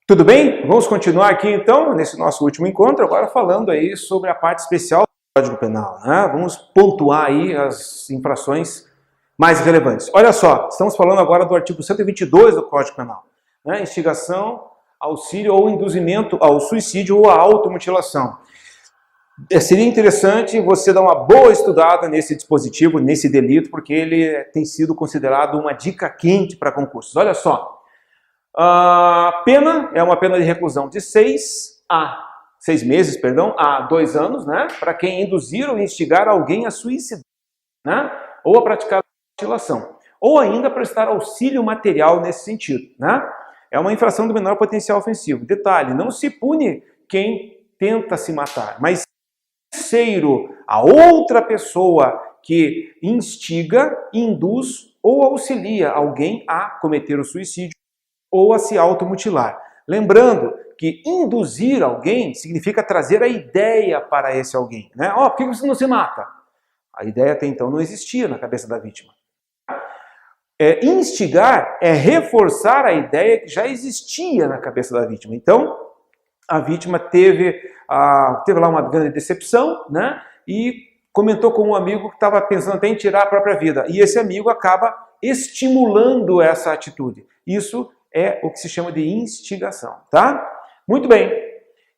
Tudo bem? Vamos continuar aqui então, nesse nosso último encontro, agora falando aí sobre a parte especial do Código Penal, né? Vamos pontuar aí as infrações mais relevantes. Olha só, estamos falando agora do artigo 122 do Código Penal, né? Instigação, auxílio ou induzimento ao suicídio ou à automutilação. Seria interessante você dar uma boa estudada nesse dispositivo, nesse delito, porque ele tem sido considerado uma dica quente para concursos. Olha só. A pena é uma pena de reclusão de 6 meses, a 2 anos, né? Para quem induzir ou instigar alguém a suicidar, né? Ou a praticar mutilação. Ou ainda prestar auxílio material nesse sentido, né? É uma infração do menor potencial ofensivo. Detalhe, não se pune quem tenta se matar, mas terceiro, a outra pessoa que instiga, induz ou auxilia alguém a cometer o suicídio ou a se automutilar. Lembrando que induzir alguém significa trazer a ideia para esse alguém, né? Ó, por que você não se mata? A ideia até então não existia na cabeça da vítima. Instigar é reforçar a ideia que já existia na cabeça da vítima. Então, a vítima teve lá uma grande decepção, né? E comentou com um amigo que estava pensando até em tirar a própria vida. E esse amigo acaba estimulando essa atitude. Isso é o que se chama de instigação, tá? Muito bem.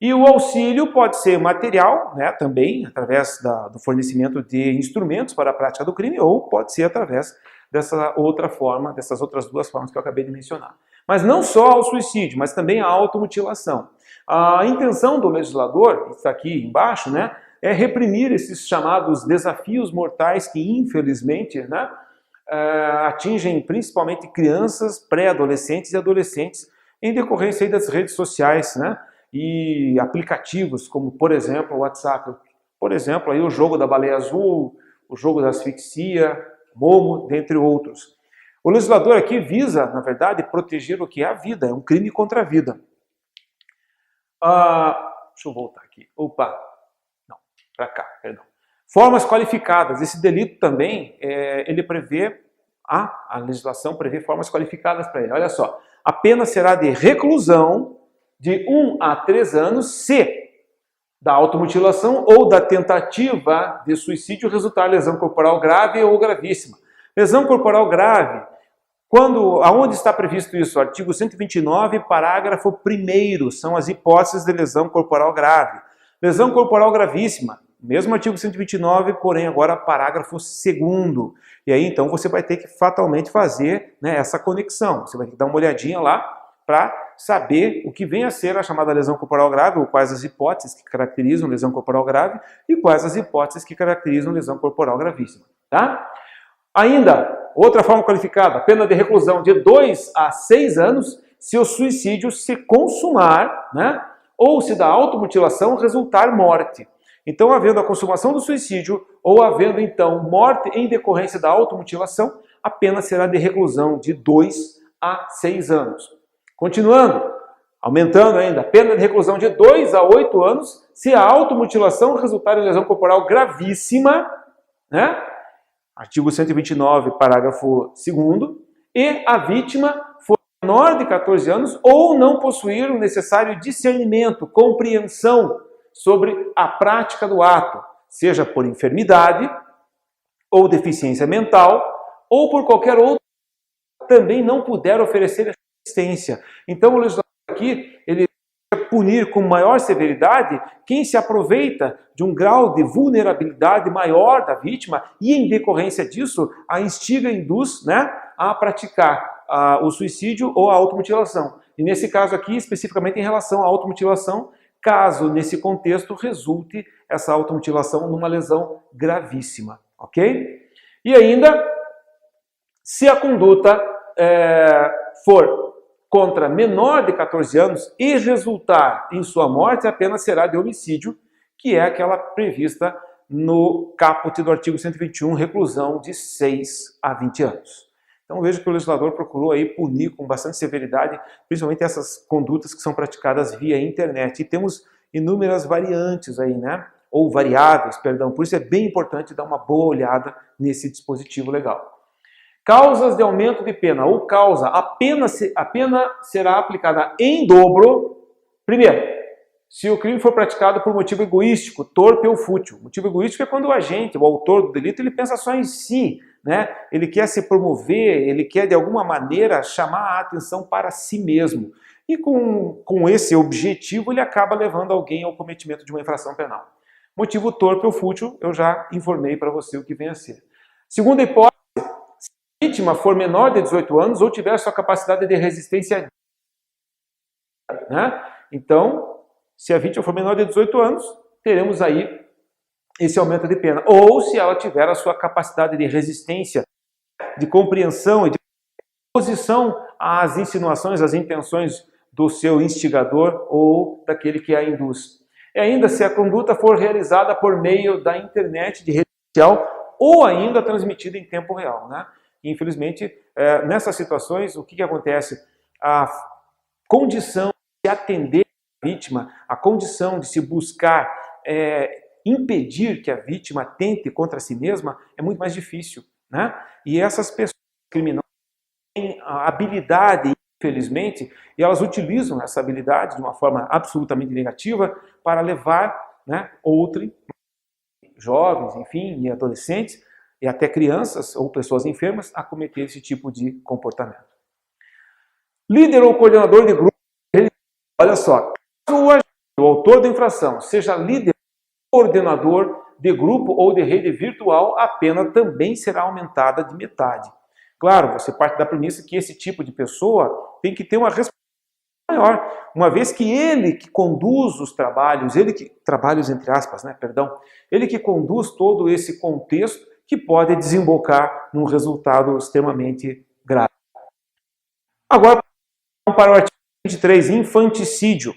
E o auxílio pode ser material, né, também, através do fornecimento de instrumentos para a prática do crime, ou pode ser através dessas outras duas formas que eu acabei de mencionar. Mas não só ao suicídio, mas também à automutilação. A intenção do legislador, que está aqui embaixo, né, é reprimir esses chamados desafios mortais que, infelizmente, né, atingem principalmente crianças, pré-adolescentes e adolescentes em decorrência aí das redes sociais, né? E aplicativos como, por exemplo, o WhatsApp, por exemplo, aí o jogo da baleia azul, o jogo da asfixia, Momo, dentre outros. O legislador aqui visa, na verdade, proteger o que é a vida, é um crime contra a vida. Deixa eu voltar aqui. Não, para cá, perdão. Formas qualificadas. Esse delito também, ele prevê, a legislação prevê formas qualificadas para ele. Olha só, a pena será de reclusão de 1 a 3 anos se da automutilação ou da tentativa de suicídio resultar lesão corporal grave ou gravíssima. Lesão corporal grave, aonde está previsto isso? Artigo 129, parágrafo 1º, são as hipóteses de lesão corporal grave. Lesão corporal gravíssima, mesmo artigo 129, porém agora parágrafo 2º. E aí então você vai ter que fatalmente fazer, né, essa conexão. Você vai ter que dar uma olhadinha lá para saber o que vem a ser a chamada lesão corporal grave, ou quais as hipóteses que caracterizam lesão corporal grave e quais as hipóteses que caracterizam lesão corporal gravíssima. Tá? Ainda, outra forma qualificada, pena de reclusão de 2 a 6 anos se o suicídio se consumar, né, ou se da automutilação resultar morte. Então, havendo a consumação do suicídio ou havendo, então, morte em decorrência da automutilação, a pena será de reclusão de 2 a 6 anos. Continuando, aumentando ainda, a pena de reclusão de 2 a 8 anos se a automutilação resultar em lesão corporal gravíssima, né? Artigo 129, parágrafo 2º, e a vítima for menor de 14 anos ou não possuir o necessário discernimento, compreensão sobre a prática do ato, seja por enfermidade ou deficiência mental ou por qualquer outra também não puder oferecer assistência. Então o legislador aqui, ele punir com maior severidade quem se aproveita de um grau de vulnerabilidade maior da vítima e, em decorrência disso, a instiga e induz, né, a praticar o suicídio ou a automutilação. E nesse caso aqui, especificamente em relação à automutilação, caso nesse contexto resulte essa automutilação numa lesão gravíssima, ok? E ainda, se a conduta for contra menor de 14 anos e resultar em sua morte, a pena será de homicídio, que é aquela prevista no caput do artigo 121, reclusão de 6 a 20 anos. Então vejo que o legislador procurou aí punir com bastante severidade, principalmente essas condutas que são praticadas via internet. E temos inúmeras variantes aí, né? Ou variáveis, perdão. Por isso é bem importante dar uma boa olhada nesse dispositivo legal. Causas de aumento de pena ou causa, a pena será aplicada em dobro. Primeiro, se o crime for praticado por motivo egoístico, torpe ou fútil. Motivo egoístico é quando o agente, o autor do delito, ele pensa só em si, né? Ele quer se promover, ele quer de alguma maneira chamar a atenção para si mesmo. E com esse objetivo ele acaba levando alguém ao cometimento de uma infração penal. Motivo torpe ou fútil, eu já informei para você o que vem a ser. Segunda hipótese, se a vítima for menor de 18 anos ou tiver sua capacidade de resistência, né? Então, se a vítima for menor de 18 anos, teremos aí esse aumento de pena. Ou se ela tiver a sua capacidade de resistência, de compreensão e de oposição às insinuações, às intenções do seu instigador ou daquele que a induz. E ainda se a conduta for realizada por meio da internet, de rede social, ou ainda transmitida em tempo real, né? Infelizmente, nessas situações, o que acontece? A condição de atender vítima, a condição de se buscar impedir que a vítima tente contra si mesma é muito mais difícil, né? E essas pessoas criminosas têm a habilidade, infelizmente, e elas utilizam essa habilidade de uma forma absolutamente negativa para levar, né, outros jovens, enfim, e adolescentes, e até crianças ou pessoas enfermas a cometer esse tipo de comportamento. Líder ou coordenador de grupo, olha só, o autor da infração seja líder ou coordenador de grupo ou de rede virtual, a pena também será aumentada de metade. Claro, você parte da premissa que esse tipo de pessoa tem que ter uma responsabilidade maior, uma vez que ele que conduz os trabalhos, trabalhos entre aspas, né, perdão, ele que conduz todo esse contexto que pode desembocar num resultado extremamente grave. Agora, para o artigo 23, infanticídio.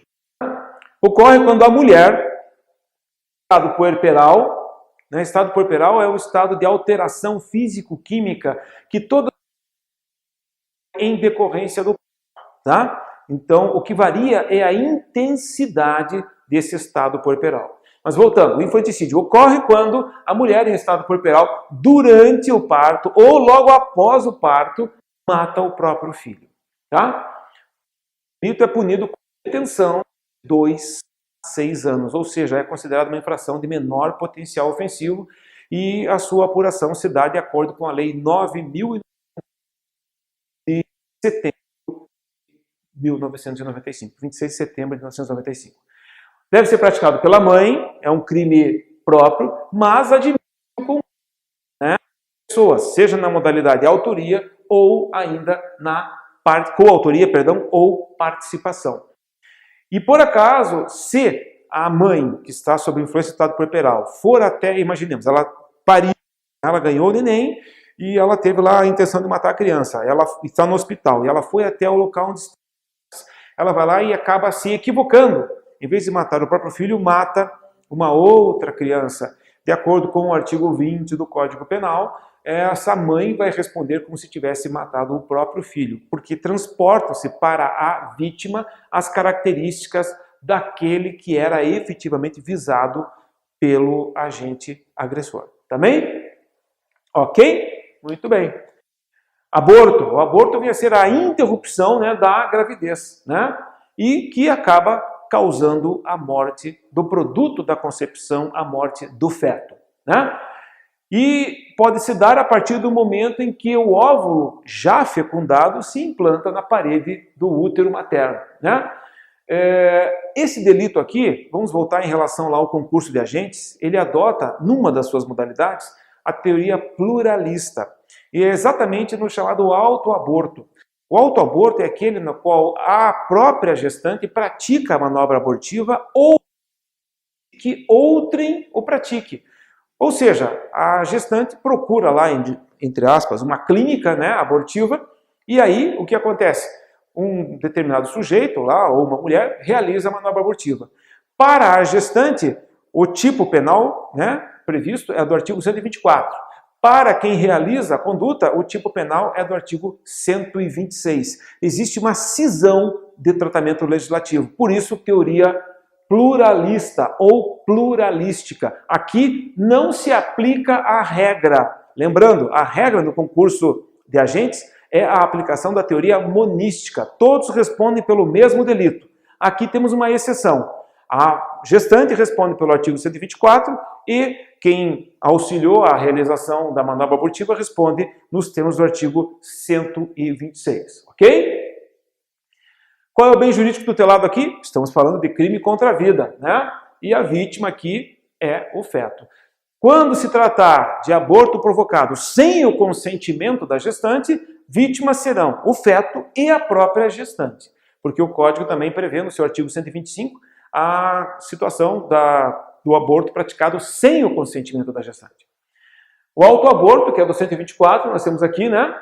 Ocorre quando a mulher, estado puerperal, né, estado puerperal é o estado de alteração físico-química que toda em decorrência do tá? Então, o que varia é a intensidade desse estado puerperal. Mas voltando, o infanticídio ocorre quando a mulher em estado puerperal, durante o parto ou logo após o parto, mata o próprio filho. Tá? O delito é punido com detenção de 2 a 6 anos, ou seja, é considerado uma infração de menor potencial ofensivo e a sua apuração se dá de acordo com a Lei 9.000 de setembro de 1995, 26 de setembro de 1995. Deve ser praticado pela mãe, é um crime próprio, mas admite com, né, pessoas, seja na modalidade autoria ou ainda na coautoria, perdão, ou participação. E por acaso, se a mãe que está sob influência do estado puerperal for até, imaginemos, ela pariu, ela ganhou o neném e ela teve lá a intenção de matar a criança, ela está no hospital e ela foi até o local onde está, ela vai lá e acaba se equivocando. Em vez de matar o próprio filho, mata uma outra criança. De acordo com o artigo 20 do Código Penal, essa mãe vai responder como se tivesse matado o próprio filho, porque transportam-se para a vítima as características daquele que era efetivamente visado pelo agente agressor. Tá bem? Ok? Muito bem. Aborto. O aborto vem a ser a interrupção, né, da gravidez, né? E que acaba causando a morte do produto da concepção, a morte do feto, né? E pode se dar a partir do momento em que o óvulo já fecundado se implanta na parede do útero materno, né? Esse delito aqui, vamos voltar em relação lá ao concurso de agentes, ele adota, numa das suas modalidades, a teoria pluralista. E é exatamente no chamado autoaborto. O autoaborto é aquele no qual a própria gestante pratica a manobra abortiva ou que outrem o pratique. Ou seja, a gestante procura lá, entre aspas, uma clínica, né, abortiva, e aí o que acontece? Um determinado sujeito lá, ou uma mulher, realiza a manobra abortiva. Para a gestante, o tipo penal, né, previsto é do artigo 124. Para quem realiza a conduta, o tipo penal é do artigo 126. Existe uma cisão de tratamento legislativo, por isso teoria pluralista ou pluralística. Aqui não se aplica a regra. Lembrando, a regra no concurso de agentes é a aplicação da teoria monística. Todos respondem pelo mesmo delito. Aqui temos uma exceção. A gestante responde pelo artigo 124 e quem auxiliou a realização da manobra abortiva responde nos termos do artigo 126. Ok? Qual é o bem jurídico tutelado aqui? Estamos falando de crime contra a vida, né? E a vítima aqui é o feto. Quando se tratar de aborto provocado sem o consentimento da gestante, vítimas serão o feto e a própria gestante. Porque o Código também prevê, no seu artigo 125, a situação do aborto praticado sem o consentimento da gestante. O autoaborto, que é do 124, nós temos aqui, né?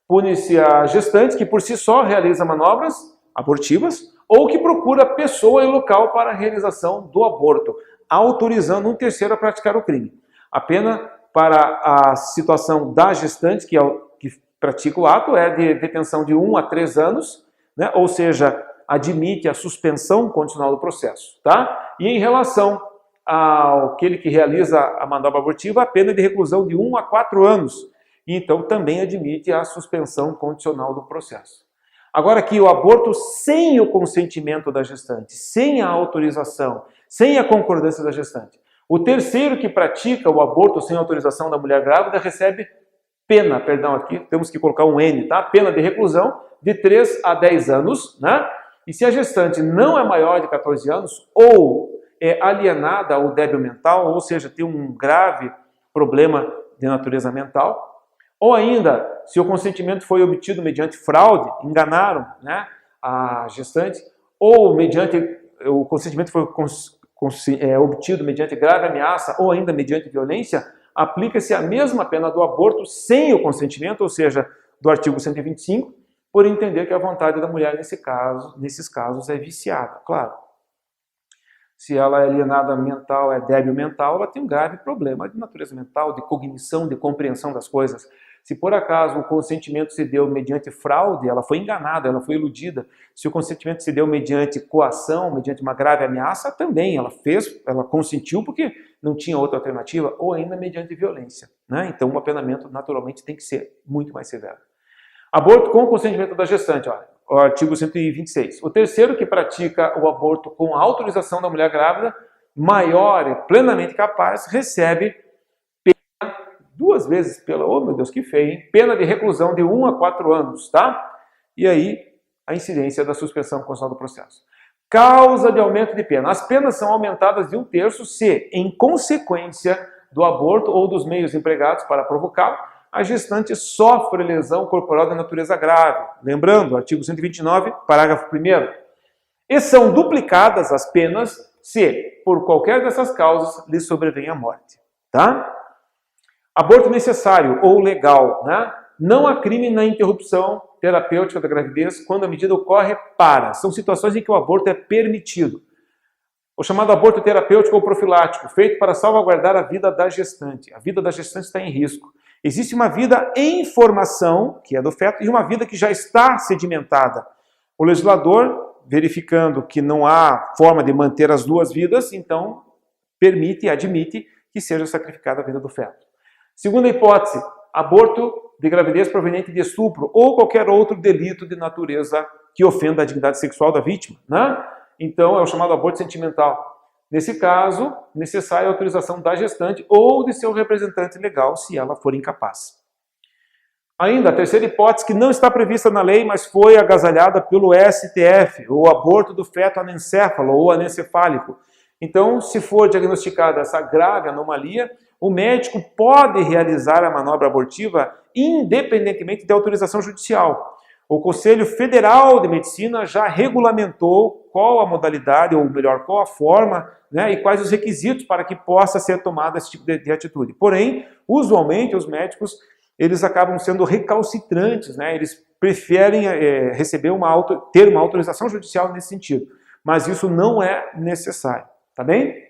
Pune-se a gestante que por si só realiza manobras abortivas ou que procura pessoa e local para a realização do aborto, autorizando um terceiro a praticar o crime. A pena para a situação da gestante, que pratica o ato, é de detenção de 1 a 3 anos, né? Ou seja, admite a suspensão condicional do processo. Tá? E em relação àquele que realiza a manobra abortiva, a pena de reclusão de 1 a 4 anos. E então também admite a suspensão condicional do processo. Agora aqui, o aborto sem o consentimento da gestante, sem a autorização, sem a concordância da gestante. O terceiro que pratica o aborto sem autorização da mulher grávida recebe pena, perdão, aqui temos que colocar um N, tá? Pena de reclusão de 3 a 10 anos, né? E se a gestante não é maior de 14 anos ou é alienada ou débil mental, ou seja, tem um grave problema de natureza mental, ou ainda, se o consentimento foi obtido mediante fraude, enganaram, né, a gestante, ou mediante o consentimento foi obtido mediante grave ameaça ou ainda mediante violência, aplica-se a mesma pena do aborto sem o consentimento, ou seja, do artigo 125, por entender que a vontade da mulher nesses casos é viciada, claro. Se ela é alienada mental, é débil mental, ela tem um grave problema de natureza mental, de cognição, de compreensão das coisas. Se por acaso o consentimento se deu mediante fraude, ela foi enganada, ela foi iludida. Se o consentimento se deu mediante coação, mediante uma grave ameaça, também ela consentiu porque não tinha outra alternativa, ou ainda mediante violência, né? Então o apenamento naturalmente tem que ser muito mais severo. Aborto com consentimento da gestante, olha, o artigo 126. O terceiro que pratica o aborto com a autorização da mulher grávida, maior e plenamente capaz, recebe pena 2 vezes pela, oh meu Deus, que feio, hein? Pena de reclusão de 1 a 4 anos, tá? E aí, a incidência da suspensão constitucional do processo. Causa de aumento de pena. As penas são aumentadas de 1/3 se, em consequência do aborto ou dos meios empregados para provocá-lo, a gestante sofre lesão corporal de natureza grave. Lembrando, artigo 129, parágrafo 1º. E são duplicadas as penas se, por qualquer dessas causas, lhe sobrevém a morte. Tá? Aborto necessário ou legal, né? Não há crime na interrupção terapêutica da gravidez quando a medida ocorre para. São situações em que o aborto é permitido. O chamado aborto terapêutico ou profilático, feito para salvaguardar a vida da gestante. A vida da gestante está em risco. Existe uma vida em formação, que é do feto, e uma vida que já está sedimentada. O legislador, verificando que não há forma de manter as 2 vidas, então permite e admite que seja sacrificada a vida do feto. Segunda hipótese, aborto de gravidez proveniente de estupro ou qualquer outro delito de natureza que ofenda a dignidade sexual da vítima, né? Então é o chamado aborto sentimental. Nesse caso, necessária a autorização da gestante ou de seu representante legal, se ela for incapaz. Ainda, a terceira hipótese, que não está prevista na lei, mas foi agasalhada pelo STF, o aborto do feto anencéfalo ou anencefálico. Então, se for diagnosticada essa grave anomalia, o médico pode realizar a manobra abortiva independentemente da autorização judicial. O Conselho Federal de Medicina já regulamentou qual a modalidade, ou melhor, qual a forma, né, e quais os requisitos para que possa ser tomada esse tipo de atitude. Porém, usualmente, os médicos eles acabam sendo recalcitrantes, né, eles preferem ter uma autorização judicial nesse sentido. Mas isso não é necessário, tá bem?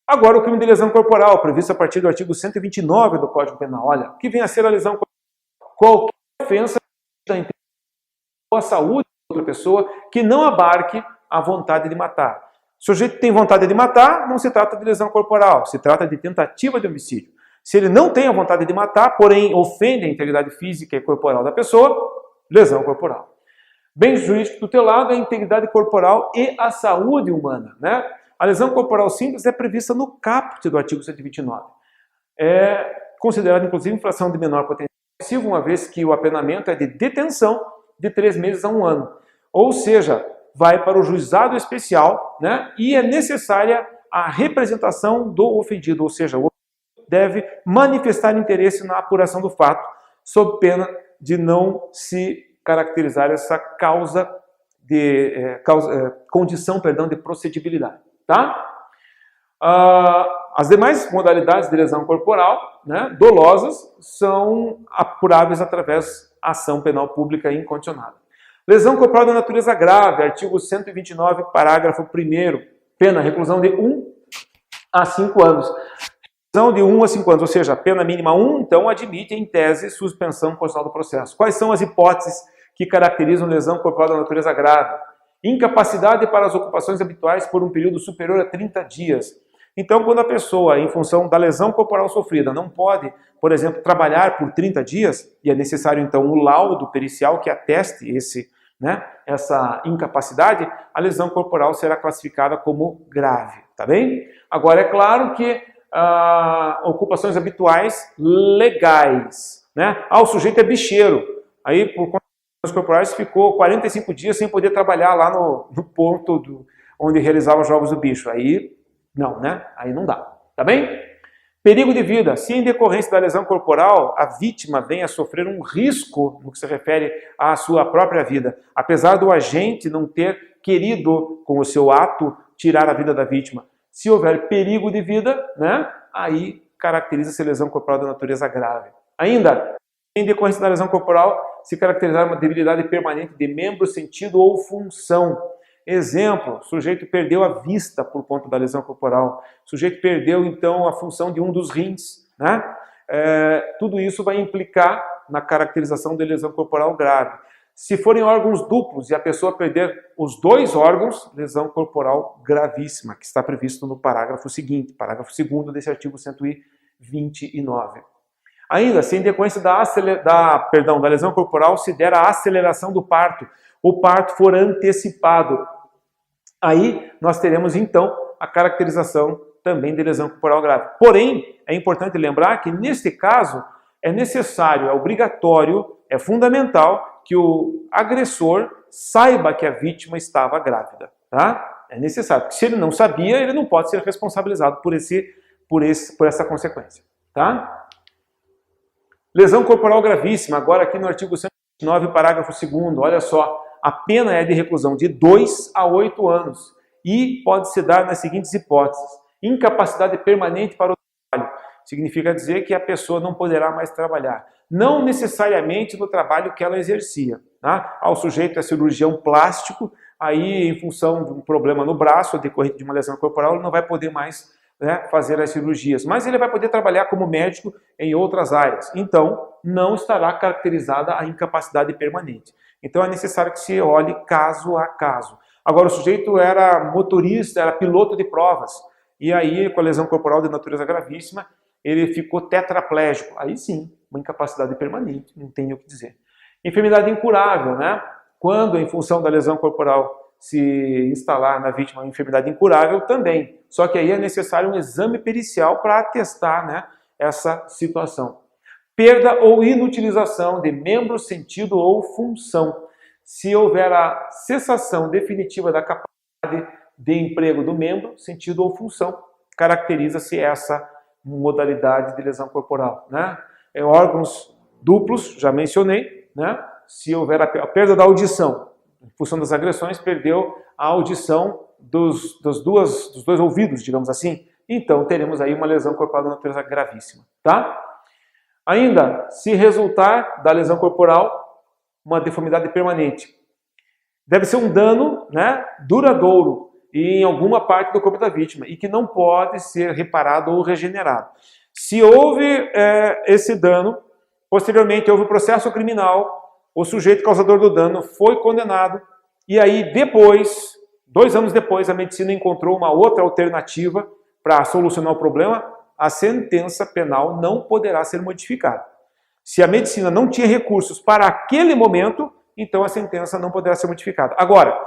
Agora, o crime de lesão corporal, previsto a partir do artigo 129 do Código Penal. Olha, o que vem a ser a lesão corporal? Qualquer ofensa da integridade ou à saúde de outra pessoa que não abarque a vontade de matar. Se o sujeito tem vontade de matar, não se trata de lesão corporal, se trata de tentativa de homicídio. Se ele não tem a vontade de matar, porém ofende a integridade física e corporal da pessoa, lesão corporal. Bem jurídico tutelado é a integridade corporal e a saúde humana, né? A lesão corporal simples é prevista no caput do artigo 129. É considerada, inclusive, infração de menor potencial, uma vez que o apenamento é de detenção de 3 meses a 1 ano. Ou seja, vai para o juizado especial, né? E é necessária a representação do ofendido, ou seja, o ofendido deve manifestar interesse na apuração do fato, sob pena de não se caracterizar essa condição de procedibilidade. Tá? As demais modalidades de lesão corporal, né, dolosas, são apuráveis através da ação penal pública incondicionada. Lesão corporal de natureza grave, artigo 129, parágrafo 1º, pena, reclusão de 1 a 5 anos. Reclusão de 1 a 5 anos, ou seja, pena mínima 1, então admite, em tese, suspensão constitucional do processo. Quais são as hipóteses que caracterizam lesão corporal de natureza grave? Incapacidade para as ocupações habituais por um período superior a 30 dias. Então, quando a pessoa, em função da lesão corporal sofrida, não pode, por exemplo, trabalhar por 30 dias, e é necessário, então, um laudo pericial que ateste essa incapacidade, a lesão corporal será classificada como grave, tá bem? Agora, é claro que ocupações habituais legais, né? O sujeito é bicheiro, aí, por conta das corporais, ficou 45 dias sem poder trabalhar lá no ponto onde realizava os jogos do bicho. Aí, não, né? Aí não dá, tá bem? Perigo de vida. Se em decorrência da lesão corporal, a vítima venha a sofrer um risco no que se refere à sua própria vida, apesar do agente não ter querido, com o seu ato, tirar a vida da vítima. Se houver perigo de vida, né? Aí caracteriza-se lesão corporal da natureza grave. Ainda, em decorrência da lesão corporal, se caracterizar uma debilidade permanente de membro, sentido ou função. Exemplo, o sujeito perdeu a vista por conta da lesão corporal. O sujeito perdeu, então, a função de um dos rins, né? Tudo isso vai implicar na caracterização de lesão corporal grave. Se forem órgãos duplos e a pessoa perder os 2 órgãos, lesão corporal gravíssima, que está previsto no parágrafo seguinte, parágrafo 2º desse artigo 129. Ainda, se em decorrência da lesão corporal se der a aceleração do parto, o parto for antecipado, aí nós teremos então a caracterização também de lesão corporal grave. Porém, é importante lembrar que neste caso é necessário, é obrigatório, é fundamental que o agressor saiba que a vítima estava grávida, tá? É necessário, porque se ele não sabia, ele não pode ser responsabilizado por essa consequência, tá? Lesão corporal gravíssima, agora aqui no artigo 129, parágrafo 2º, olha só, a pena é de reclusão de 2 a 8 anos e pode se dar nas seguintes hipóteses. Incapacidade permanente para o trabalho, significa dizer que a pessoa não poderá mais trabalhar, não necessariamente no trabalho que ela exercia. Tá? O sujeito é cirurgião plástico, aí em função de um problema no braço, decorrente de uma lesão corporal, ele não vai poder mais fazer as cirurgias, mas ele vai poder trabalhar como médico em outras áreas. Então, não estará caracterizada a incapacidade permanente. Então, é necessário que se olhe caso a caso. Agora, o sujeito era motorista, era piloto de provas, e aí, com a lesão corporal de natureza gravíssima, ele ficou tetraplégico. Aí sim, uma incapacidade permanente, não tem o que dizer. Enfermidade incurável, né? Quando, em função da lesão corporal, se instalar na vítima uma enfermidade incurável também. Só que aí é necessário um exame pericial para atestar essa situação. Perda ou inutilização de membro, sentido ou função. Se houver a cessação definitiva da capacidade de emprego do membro, sentido ou função, caracteriza-se essa modalidade de lesão corporal. Né? Órgãos duplos, já mencionei, né? Se houver a perda da audição, em função das agressões, perdeu a audição dos dois ouvidos, digamos assim. Então, teremos aí uma lesão corporal de natureza gravíssima. Tá? Ainda, se resultar da lesão corporal, uma deformidade permanente. Deve ser um dano duradouro, em alguma parte do corpo da vítima e que não pode ser reparado ou regenerado. Se houve esse dano, posteriormente houve o processo criminal, o sujeito causador do dano foi condenado e aí depois, 2 anos depois, a medicina encontrou uma outra alternativa para solucionar o problema, a sentença penal não poderá ser modificada. Se a medicina não tinha recursos para aquele momento, então a sentença não poderá ser modificada. Agora,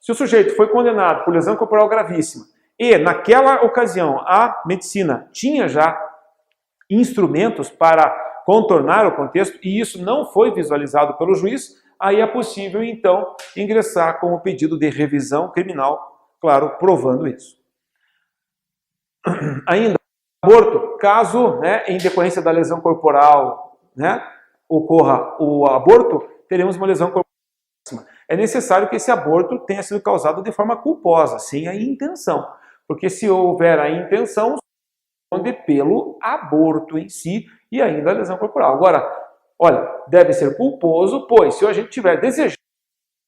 se o sujeito foi condenado por lesão corporal gravíssima e naquela ocasião a medicina tinha já instrumentos para contornar o contexto e isso não foi visualizado pelo juiz, aí é possível então ingressar com o pedido de revisão criminal, claro, provando isso. Ainda, aborto, caso em decorrência da lesão corporal ocorra o aborto, teremos uma lesão corporal. É necessário que esse aborto tenha sido causado de forma culposa, sem a intenção. Porque se houver a intenção, responde pelo aborto em si e ainda a lesão corporal. Agora, olha, deve ser culposo, pois se o agente tiver desejado,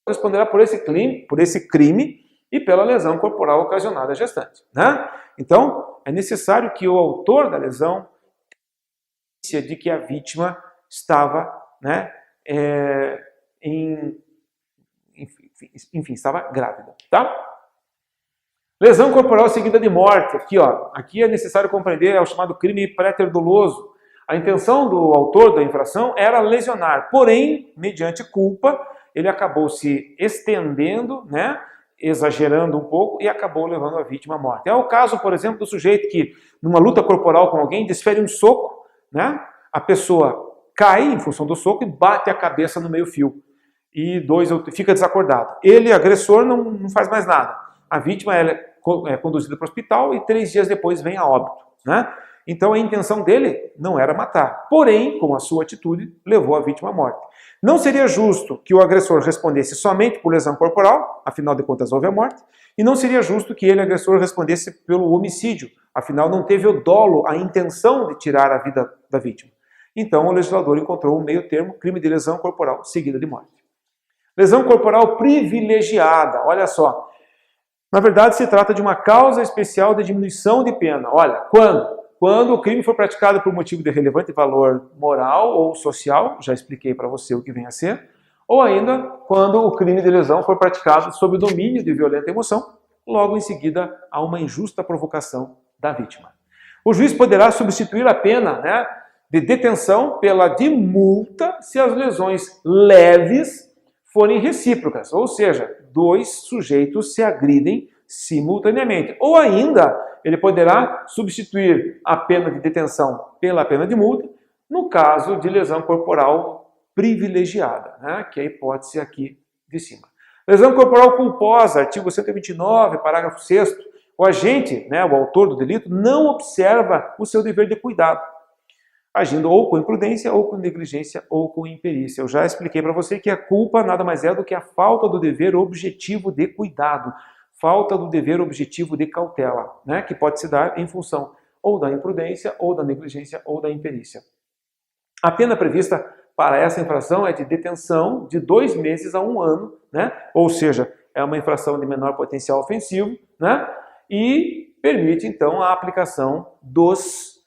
responderá por esse crime e pela lesão corporal ocasionada à gestante. Então, é necessário que o autor da lesão tenha de que a vítima estava estava grávida, tá? Lesão corporal seguida de morte. Aqui é necessário compreender, é o chamado crime préter-doloso. A intenção do autor da infração era lesionar, porém, mediante culpa, ele acabou se estendendo, exagerando um pouco e acabou levando a vítima à morte. É o caso, por exemplo, do sujeito que, numa luta corporal com alguém, desfere um soco, a pessoa cai em função do soco e bate a cabeça no meio-fio. E fica desacordado. Ele, agressor, não faz mais nada. A vítima é conduzida para o hospital e 3 dias depois vem a óbito. Então a intenção dele não era matar. Porém, com a sua atitude, levou a vítima à morte. Não seria justo que o agressor respondesse somente por lesão corporal, afinal de contas houve a morte, e não seria justo que ele, agressor, respondesse pelo homicídio, afinal não teve o dolo, a intenção de tirar a vida da vítima. Então o legislador encontrou um meio termo, crime de lesão corporal seguida de morte. Lesão corporal privilegiada, olha só. Na verdade, se trata de uma causa especial de diminuição de pena. Olha, quando o crime for praticado por motivo de relevante valor moral ou social, já expliquei para você o que vem a ser, ou ainda quando o crime de lesão for praticado sob o domínio de violenta emoção, logo em seguida há uma injusta provocação da vítima. O juiz poderá substituir a pena de detenção pela de multa se as lesões leves forem recíprocas, ou seja, 2 sujeitos se agridem simultaneamente. Ou ainda, ele poderá substituir a pena de detenção pela pena de multa, no caso de lesão corporal privilegiada, que é a hipótese aqui de cima. Lesão corporal culposa, artigo 129, parágrafo 6º. O agente, o autor do delito, não observa o seu dever de cuidado, agindo ou com imprudência, ou com negligência, ou com imperícia. Eu já expliquei para você que a culpa nada mais é do que a falta do dever objetivo de cuidado, falta do dever objetivo de cautela, que pode se dar em função ou da imprudência, ou da negligência, ou da imperícia. A pena prevista para essa infração é de detenção de 2 meses a 1 ano, ou seja, é uma infração de menor potencial ofensivo, e permite então a aplicação dos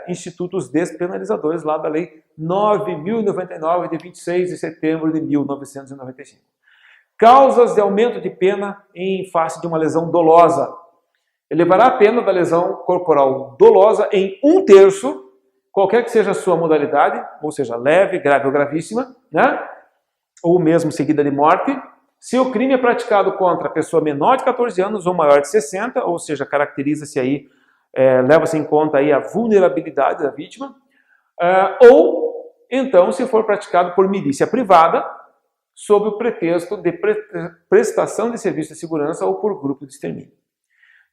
institutos despenalizadores lá da Lei 9.099 de 26 de setembro de 1995. Causas de aumento de pena em face de uma lesão dolosa. Elevará a pena da lesão corporal dolosa em 1/3, qualquer que seja a sua modalidade, ou seja, leve, grave ou gravíssima, ou mesmo seguida de morte, se o crime é praticado contra a pessoa menor de 14 anos ou maior de 60, ou seja, caracteriza-se aí leva-se em conta aí a vulnerabilidade da vítima, ou então se for praticado por milícia privada, sob o pretexto de prestação de serviço de segurança ou por grupo de extermínio.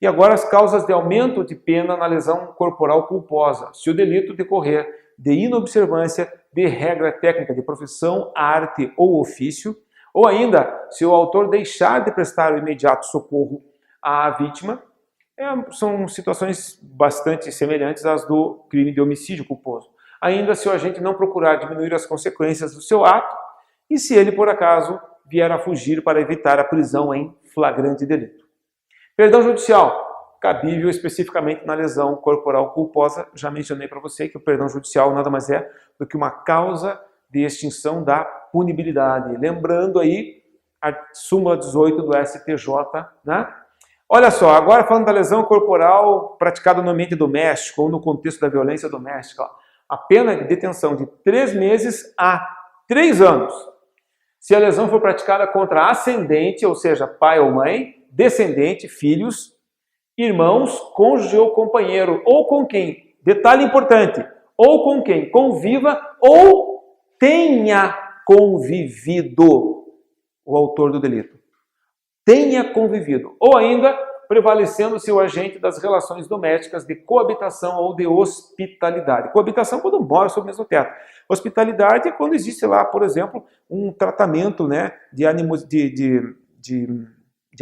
E agora as causas de aumento de pena na lesão corporal culposa, se o delito decorrer de inobservância de regra técnica de profissão, arte ou ofício, ou ainda se o autor deixar de prestar o imediato socorro à vítima, são situações bastante semelhantes às do crime de homicídio culposo. Ainda se o agente não procurar diminuir as consequências do seu ato e se ele, por acaso, vier a fugir para evitar a prisão em flagrante delito. Perdão judicial, cabível especificamente na lesão corporal culposa. Já mencionei para você que o perdão judicial nada mais é do que uma causa de extinção da punibilidade. Lembrando aí a súmula 18 do STJ, né? Olha só, agora falando da lesão corporal praticada no ambiente doméstico ou no contexto da violência doméstica, ó, a pena de detenção de 3 meses a 3 anos. Se a lesão for praticada contra ascendente, ou seja, pai ou mãe, descendente, filhos, irmãos, cônjuge ou companheiro, ou com quem, detalhe importante, ou com quem conviva ou tenha convivido o autor do delito. Tenha convivido, ou ainda prevalecendo-se o agente das relações domésticas de coabitação ou de hospitalidade. Coabitação quando mora sob o mesmo teto. Hospitalidade é quando existe lá, por exemplo, um tratamento, né, de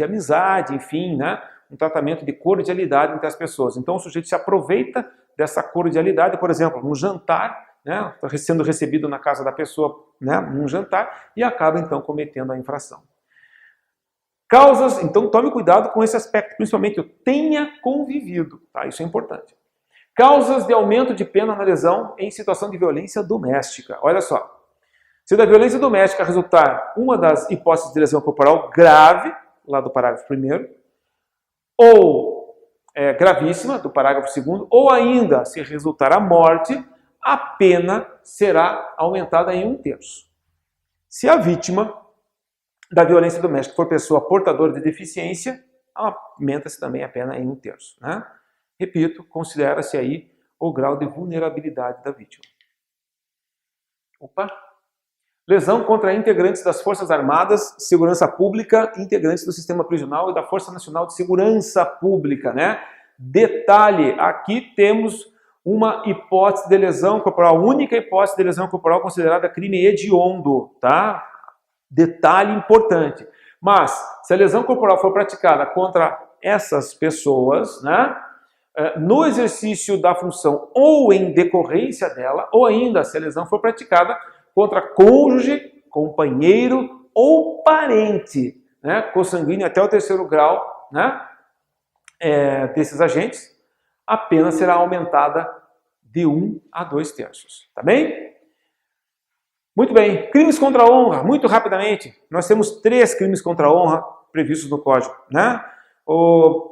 amizade, enfim, né, um tratamento de cordialidade entre as pessoas. Então o sujeito se aproveita dessa cordialidade, por exemplo, num jantar, né, sendo recebido na casa da pessoa, né, num jantar, e acaba então cometendo a infração. Causas, então tome cuidado com esse aspecto, principalmente o tenha convivido, tá? Isso é importante. Causas de aumento de pena na lesão em situação de violência doméstica. Olha só, se da violência doméstica resultar uma das hipóteses de lesão corporal grave, lá do parágrafo 1º, ou gravíssima, do parágrafo 2º, ou ainda se resultar a morte, a pena será aumentada em 1/3. Se a vítima da violência doméstica for pessoa portadora de deficiência, aumenta-se também a pena em 1/3. Né? Repito, considera-se aí o grau de vulnerabilidade da vítima. Opa! Lesão contra integrantes das Forças Armadas, Segurança Pública, integrantes do Sistema Prisional e da Força Nacional de Segurança Pública. Né? Detalhe, aqui temos uma hipótese de lesão corporal, única hipótese de lesão corporal considerada crime hediondo, tá? Detalhe importante. Mas, se a lesão corporal for praticada contra essas pessoas, né, no exercício da função ou em decorrência dela, ou ainda se a lesão for praticada contra cônjuge, companheiro ou parente, né, consanguíneo até o 3º grau, né, desses agentes, a pena será aumentada de 1 a 2/3. Tá bem? Muito bem, crimes contra a honra, muito rapidamente. Nós temos 3 crimes contra a honra previstos no Código. Né?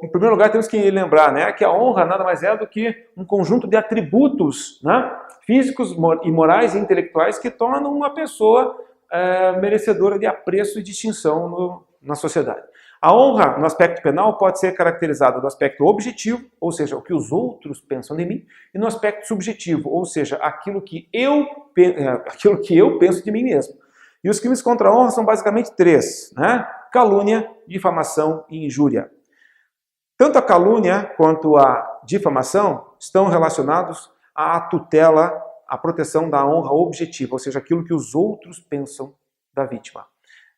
Em primeiro lugar, temos que lembrar, né, que a honra nada mais é do que um conjunto de atributos, né, físicos e morais e intelectuais que tornam uma pessoa merecedora de apreço e distinção na sociedade. A honra, no aspecto penal, pode ser caracterizada do aspecto objetivo, ou seja, o que os outros pensam de mim, e no aspecto subjetivo, ou seja, aquilo que eu penso de mim mesmo. E os crimes contra a honra são basicamente 3, né? Calúnia, difamação e injúria. Tanto a calúnia quanto a difamação estão relacionados à tutela, à proteção da honra objetiva, ou seja, aquilo que os outros pensam da vítima.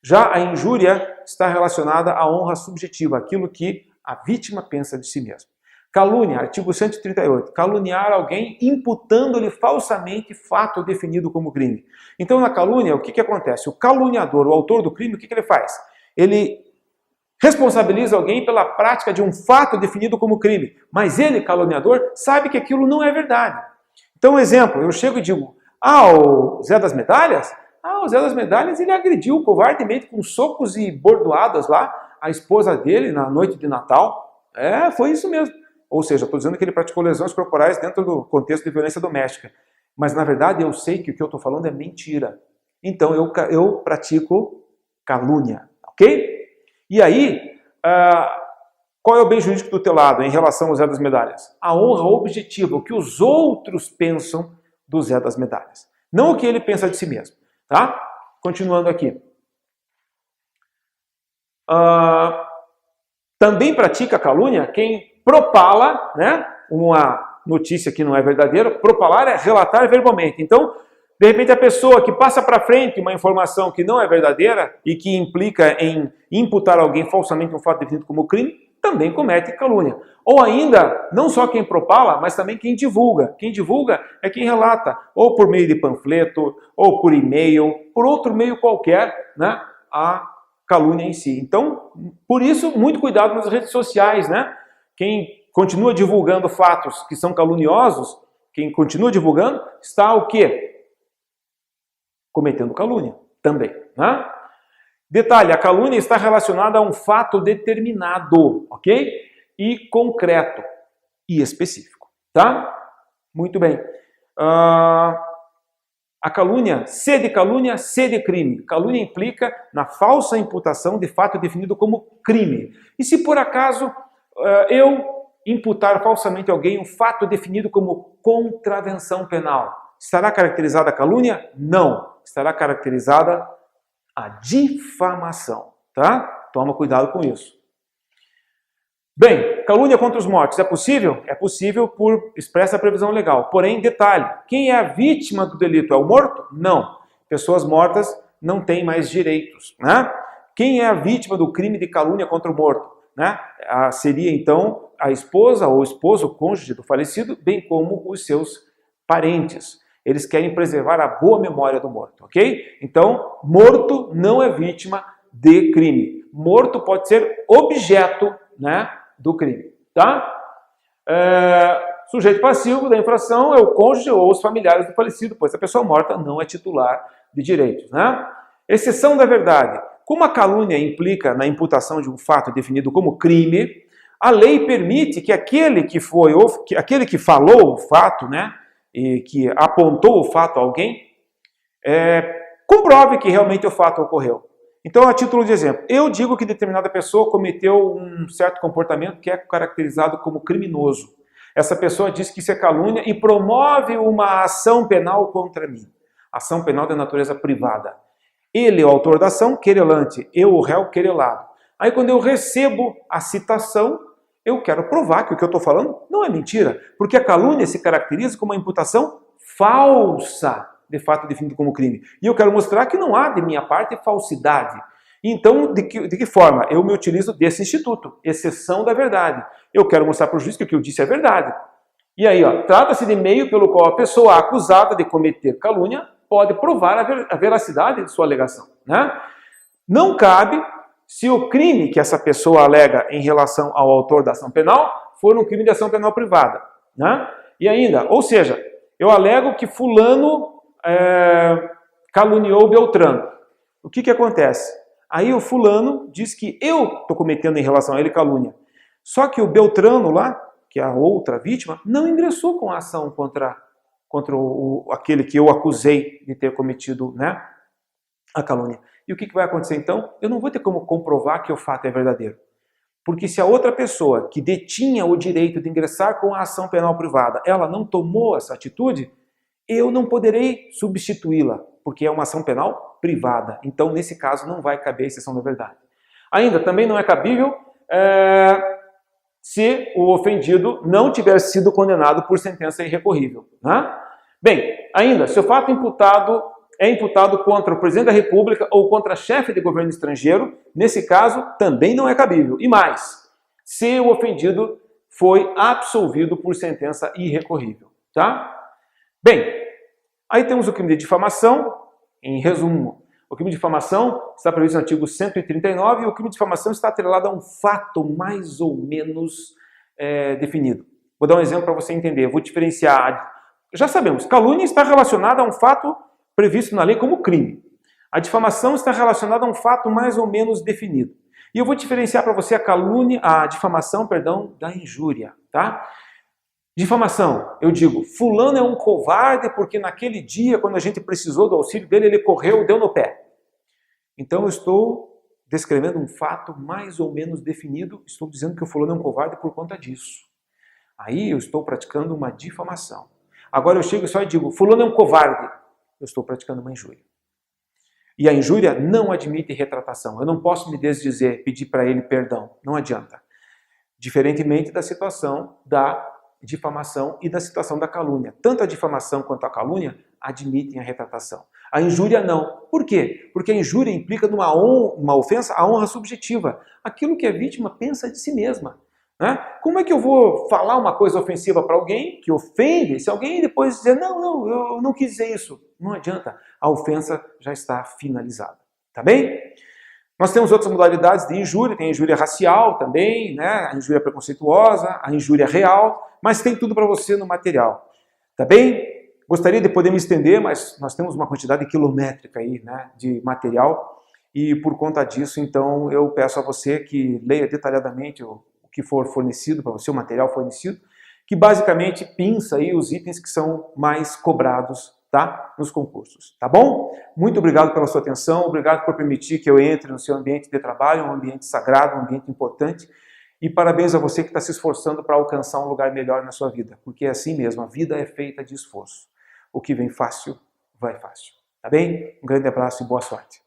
Já a injúria está relacionada à honra subjetiva, aquilo que a vítima pensa de si mesma. Calúnia, artigo 138, caluniar alguém imputando-lhe falsamente fato definido como crime. Então, na calúnia, o que acontece? O caluniador, o autor do crime, o que ele faz? Ele responsabiliza alguém pela prática de um fato definido como crime, mas ele, caluniador, sabe que aquilo não é verdade. Então, um exemplo, eu chego e digo, o Zé das Medalhas? O Zé das Medalhas, ele agrediu covardemente com socos e bordoadas lá a esposa dele na noite de Natal. Foi isso mesmo. Ou seja, estou dizendo que ele praticou lesões corporais dentro do contexto de violência doméstica. Mas, na verdade, eu sei que o que eu estou falando é mentira. Então, eu pratico calúnia. Ok? E aí, qual é o bem jurídico do teu lado em relação ao Zé das Medalhas? A honra objetiva, o que os outros pensam do Zé das Medalhas. Não o que ele pensa de si mesmo. Tá? Continuando aqui. Também pratica calúnia quem propala, né, uma notícia que não é verdadeira. Propalar é relatar verbalmente. Então, de repente, a pessoa que passa para frente uma informação que não é verdadeira e que implica em imputar a alguém falsamente um fato definido como crime, também comete calúnia. Ou ainda, não só quem propala, mas também quem divulga. Quem divulga é quem relata, ou por meio de panfleto, ou por e-mail, por outro meio qualquer, né, a calúnia em si. Então, Por isso, muito cuidado nas redes sociais, né? Quem continua divulgando fatos que são caluniosos, quem continua divulgando, está o quê? Cometendo calúnia também, né? Detalhe, a calúnia está relacionada a um fato determinado, ok? E concreto e específico, tá? Muito bem. A calúnia, C de calúnia, C de crime. Calúnia implica na falsa imputação de fato definido como crime. E se por acaso eu imputar falsamente a alguém um fato definido como contravenção penal, estará caracterizada a calúnia? Não. Estará caracterizada a difamação, tá? Toma cuidado com isso. Bem, calúnia contra os mortos é possível? É possível por expressa previsão legal. Porém, detalhe, quem é a vítima do delito é o morto? Não. Pessoas mortas não têm mais direitos, né? Quem é a vítima do crime de calúnia contra o morto? Né? Seria então a esposa ou o esposo, o cônjuge do falecido, bem como os seus parentes. Eles querem preservar a boa memória do morto, ok? Então, morto não é vítima de crime. Morto pode ser objeto, né, do crime, tá? Sujeito passivo da infração é o cônjuge ou os familiares do falecido, pois a pessoa morta não é titular de direitos, né? Exceção da verdade. Como a calúnia implica na imputação de um fato definido como crime, a lei permite que aquele que falou o fato, né, e que apontou o fato a alguém, comprove que realmente o fato ocorreu. Então, a título de exemplo, eu digo que determinada pessoa cometeu um certo comportamento que é caracterizado como criminoso. Essa pessoa diz que isso é calúnia e promove uma ação penal contra mim. Ação penal de natureza privada. Ele é o autor da ação, querelante, eu o réu, querelado. Aí quando eu recebo a citação, eu quero provar que o que eu estou falando não é mentira, porque a calúnia se caracteriza como uma imputação falsa, de fato definido como crime. E eu quero mostrar que não há de minha parte falsidade. Então, de que forma? Eu me utilizo desse instituto, exceção da verdade. Eu quero mostrar para o juiz que o que eu disse é verdade. E aí, trata-se de meio pelo qual a pessoa acusada de cometer calúnia pode provar a veracidade de sua alegação, né? Não cabe se o crime que essa pessoa alega em relação ao autor da ação penal for um crime de ação penal privada, né? E ainda, ou seja, eu alego que fulano caluniou Beltrano. O que acontece? Aí o fulano diz que eu estou cometendo em relação a ele calúnia. Só que o Beltrano lá, que é a outra vítima, não ingressou com a ação contra aquele que eu acusei de ter cometido, né, a calúnia. E o que vai acontecer então? Eu não vou ter como comprovar que o fato é verdadeiro. Porque se a outra pessoa que detinha o direito de ingressar com a ação penal privada, ela não tomou essa atitude, eu não poderei substituí-la, porque é uma ação penal privada. Então, nesse caso, não vai caber a exceção da verdade. Ainda, também não é cabível se o ofendido não tiver sido condenado por sentença irrecorrível, né? Bem, ainda, se o fato é imputado contra o presidente da República ou contra chefe de governo estrangeiro, nesse caso, também não é cabível. E mais, se o ofendido foi absolvido por sentença irrecorrível, tá? Bem, aí temos o crime de difamação. Em resumo, o crime de difamação está previsto no artigo 139 e o crime de difamação está atrelado a um fato mais ou menos definido. Vou dar um exemplo para você entender, vou diferenciar. Já sabemos, calúnia está relacionada a um fato previsto na lei como crime. A difamação está relacionada a um fato mais ou menos definido. E eu vou diferenciar para você a difamação, da injúria, tá? Difamação, eu digo, fulano é um covarde porque naquele dia, quando a gente precisou do auxílio dele, ele correu, deu no pé. Então eu estou descrevendo um fato mais ou menos definido, estou dizendo que o fulano é um covarde por conta disso. Aí eu estou praticando uma difamação. Agora eu chego só e digo, fulano é um covarde. Eu estou praticando uma injúria. E a injúria não admite retratação. Eu não posso me desdizer, pedir para ele perdão. Não adianta. Diferentemente da situação da difamação e da situação da calúnia. Tanto a difamação quanto a calúnia admitem a retratação. A injúria não. Por quê? Porque a injúria implica uma ofensa à honra subjetiva. Aquilo que a vítima pensa de si mesma. Né? Como é que eu vou falar uma coisa ofensiva para alguém que ofende, se alguém depois dizer, não, eu não quis dizer isso? Não adianta, a ofensa já está finalizada. Tá bem? Nós temos outras modalidades de injúria, tem a injúria racial também, né? A injúria preconceituosa, a injúria real, mas tem tudo para você no material, tá bem? Gostaria de poder me estender, mas nós temos uma quantidade quilométrica aí, né, de material, e por conta disso, então, eu peço a você que leia detalhadamente o que for fornecido para você, o material fornecido, que basicamente pinça aí os itens que são mais cobrados, tá, nos concursos, tá bom? Muito obrigado pela sua atenção, obrigado por permitir que eu entre no seu ambiente de trabalho, um ambiente sagrado, um ambiente importante, e parabéns a você que está se esforçando para alcançar um lugar melhor na sua vida, porque é assim mesmo, a vida é feita de esforço. O que vem fácil, vai fácil, tá bem? Um grande abraço e boa sorte.